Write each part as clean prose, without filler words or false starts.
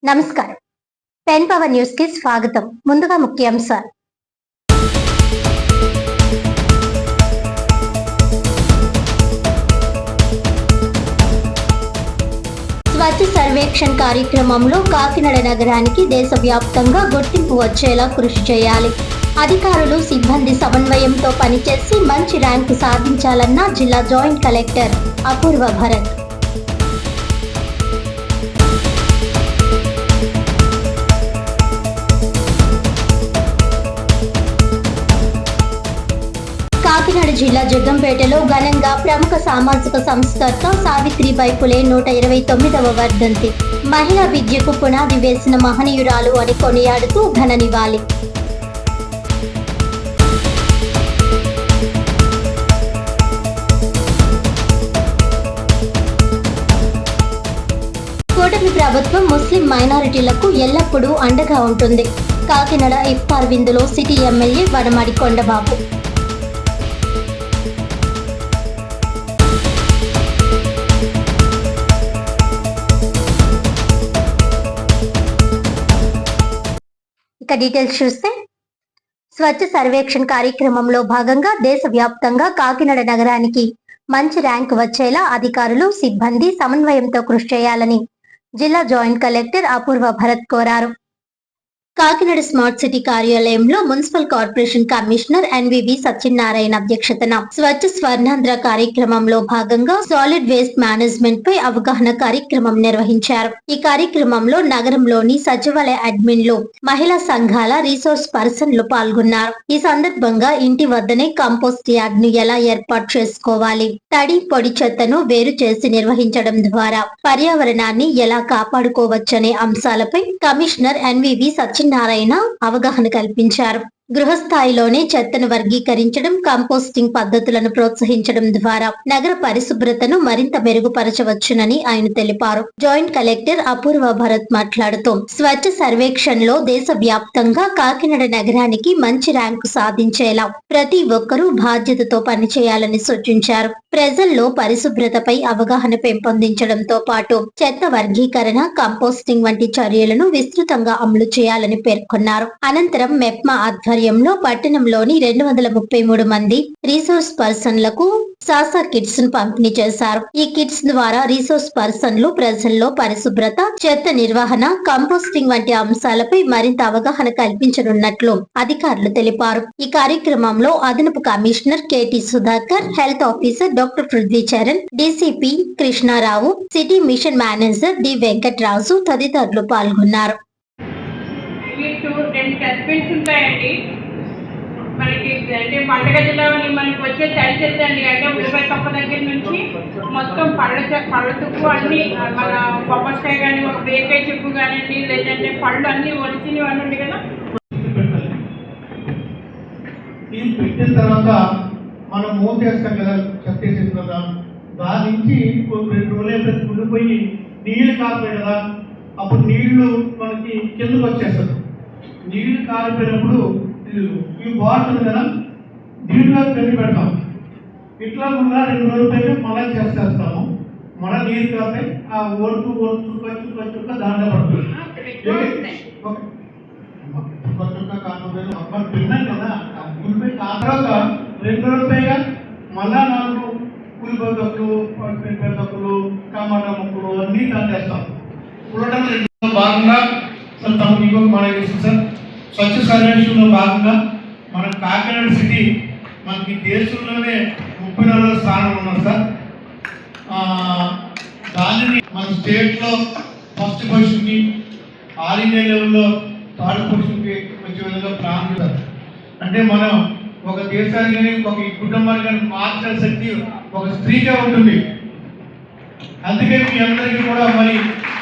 నమస్కారం. Pen power news కి స్వాగతం. ముందుగా ముఖ్యాంశాలు. స్వచ్ఛ సర్వేక్షణ్ కార్యక్రమంలో కాకినాడ నగరానికి దేశవ్యాప్తంగా గుర్తింపు వచ్చేలా కృషి చేయాలి. అధికారులు సిబ్బంది సమన్వయంతో పనిచేసి మంచి ర్యాంకు సాధించాలన్న జిల్లా జాయింట్ కలెక్టర్ అపూర్వ భరత్. కాకినాడ జిల్లా జగ్గంపేటలో ఘనంగా ప్రముఖ సామాజిక సంస్కర్త సావిత్రిబాయి ఫులే 129వ వర్ధంతి. మహిళా విద్యకు పునాది వేసిన మహనీయురాలు అని కొనియాడుతూ ఘన నివాళి. కూటమి ప్రభుత్వం ముస్లిం మైనారిటీలకు ఎల్లప్పుడూ అండగా ఉంటుంది. కాకినాడ ఇఫ్తార్ విందులో సిటీ ఎమ్మెల్యే వడమాడి కొండబాబు. ఇక డీటెయిల్స్ చూస్తే, స్వచ్ఛ సర్వేక్షణ్ కార్యక్రమంలో భాగంగా దేశవ్యాప్తంగా కాకినాడ నగరానికి మంచి ర్యాంకు వచ్చేలా అధికారులు సిబ్బంది సమన్వయంతో కృషి చేయాలని జిల్లా జాయింట్ కలెక్టర్ అపూర్వ భరత్ కోరారు. కాకినాడ స్మార్ట్ సిటీ కార్యాలయంలో municipal corporation commissioner NVV Satyanarayana అధ్యక్షతన స్వచ్ఛ స్వర్ణాంధ్ర కార్యక్రమంలో భాగంగా సాలిడ్ వేస్ట్ మేనేజ్మెంట్ పై అవగాహన కార్యక్రమం నిర్వహించారు. ఈ కార్యక్రమంలో నగరంలోని సచివాలయ అడ్మిన్లు, మహిళా సంఘాల రిసోర్స్ పర్సన్లు పాల్గొన్నారు. ఈ సందర్భంగా ఇంటి వద్దనే కంపోస్ట్ యార్డ్ ను ఎలా ఏర్పాటు చేసుకోవాలి, తడి పొడి చెత్తను వేరు చేసి నిర్వహించడం ద్వారా పర్యావరణాన్ని ఎలా కాపాడుకోవచ్చనే అంశాలపై కమిషనర్ ఎన్వివి సత్యనారాయణ అవగాహన కల్పించారు. గృహస్థాయిలోనే చెత్తను వర్గీకరించడం, కంపోస్టింగ్ పద్ధతులను ప్రోత్సహించడం ద్వారా నగర పరిశుభ్రతను మరింత మెరుగుపరచవచ్చునని ఆయన తెలిపారు. జాయింట్ కలెక్టర్ అపూర్వ భరత్ మాట్లాడుతూ, స్వచ్ఛ సర్వేక్షణ్ లో దేశవ్యాప్తంగా కాకినాడ నగరానికి మంచి ర్యాంకు సాధించేలా ప్రతి ఒక్కరూ బాధ్యతతో పనిచేయాలని సూచించారు. ప్రజల్లో పరిశుభ్రతపై అవగాహన పెంపొందించడంతో పాటు చెత్త వర్గీకరణ, కంపోస్టింగ్ వంటి చర్యలను విస్తృతంగా అమలు చేయాలని పేర్కొన్నారు. అనంతరం మెప్మా ఆధ్వర్యంలో పట్టణంలోని 233 మంది రిసోర్స్ పర్సన్లకు సాసా కిట్స్ ను పంపిణీ చేశారు. ఈ కిట్స్ ద్వారా రిసోర్స్ పర్సన్లు ప్రజల్లో పరిశుభ్రత, చెత్త నిర్వహణ, కంపోస్టింగ్ వంటి అంశాలపై మరింత అవగాహన కల్పించనున్నట్లు అధికారులు తెలిపారు. ఈ కార్యక్రమంలో అదనపు commissioner KT Sudhakar, health officer doctor Prithvi Charan, DCP Krishnarao, city mission manager D Venkatraju తదితరులు పాల్గొన్నారు. మనకి అంటే వంటగదిలో మనకి వచ్చే తడి చెత్త అండి, అంటే ఉల్లిపాయ తొక్క దగ్గర నుంచి మొత్తం పళ్ళ తుప్పు అన్ని, మన కొబ్బరికాయ కానీ ఒక బీరకాయ చెప్పు కానివ్వండి, లేదంటే పళ్ళు అన్ని ఒలిచినవి అని ఉంది కదా. ఇది పెట్టిన తర్వాత మనం మూవ్ చేస్తాం కదా, చెత్తేసేస్తున్నాం. దాని నుంచి 2 రోజులు ఉండిపోయి నీళ్లు కారిపోయి కదా, అప్పుడు నీళ్లు మనకి కిందకు వచ్చేస్తారు. నీళ్లు కారిపోయినప్పుడు ఇవి బాగుంటుంది కదా, దీంట్లో పెళ్లి పెడతాం. ఇట్లా కూడా 2 రోజులు పైన మళ్ళీ చేసేస్తాము. మళ్ళీ నీరు కాపై ఆ ఓటు చుక్క దాంట్లో పడుతుంది. తిన్నాం కదా, ఉల్లిపాయ తర్వాత 2 రోజుల పైగా మళ్ళా 4 ఉల్లిపాయ తొక్కులు, పెద్ద తొక్కులు, టమాటా ముక్కలు అన్నీ దండేస్తాం. ఉండటం భాగంగా సార్ ఇంకొక మన సార్ స్వచ్ఛ సర్వేక్షణలో భాగంగా మన కాకినాడ సిటీ మనకి దేశంలోనే 34వ స్థానం ఉన్నాం సార్. దానిని మన స్టేట్లో ఫస్ట్ పొజిషన్కి, ఆల్ ఇండియా లెవెల్లో 3rd పొజిషన్కి వచ్చే విధంగా ప్లాన్ చేశారు. అంటే మనం ఒక దేశానికి కానీ ఒక కుటుంబానికి కానీ మార్చిన శక్తి ఒక స్త్రీగా ఉంటుంది. అందుకే మీ అందరికీ కూడా మరి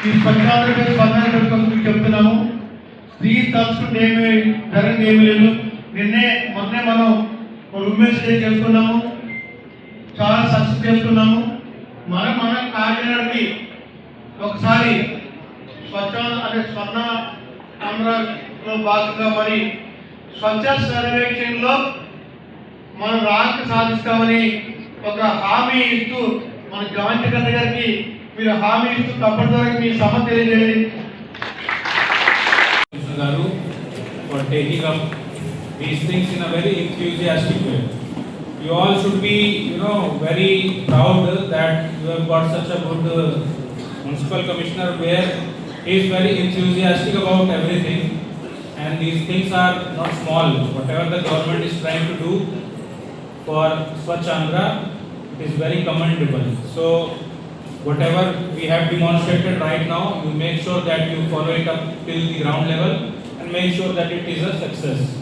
ఈ స్వచ్ఛాంధ్రప్రదేశ్ స్వతంత్ర కోసం చెప్తున్నాము. స్త్రీ తలుచుకుంటే ఏమీ జరగదు, ఏమీ లేదు. మొన్నే మనం ఉమెన్స్ డే చేసుకున్నాము, చాలా సక్సెస్ చేసుకున్నాము. మన కాకినాడకి ఒకసారి స్వర్ణ ఆంధ్రలో భాగంగా మరి స్వచ్ఛ సర్వేక్షణలో మనం ర్యాంక్ సాధిస్తామని ఒక హామీ ఇస్తూ మన జాయింట్ కలెక్టర్ గారికి మీరు హామీ ఇస్తూ తప్పనిసరిగా మీ సమ తెలియజేయండి. Commissioner Garu for taking up these things in a very enthusiastic way. You all should be, very proud that you have got such a good municipal commissioner where he is very enthusiastic about everything, and these things are not small. Whatever the government is trying to do for Swachh Andhra, it is very commendable. So whatever we have demonstrated right now, you make sure that you follow it up till the ground level and make sure that it is a success.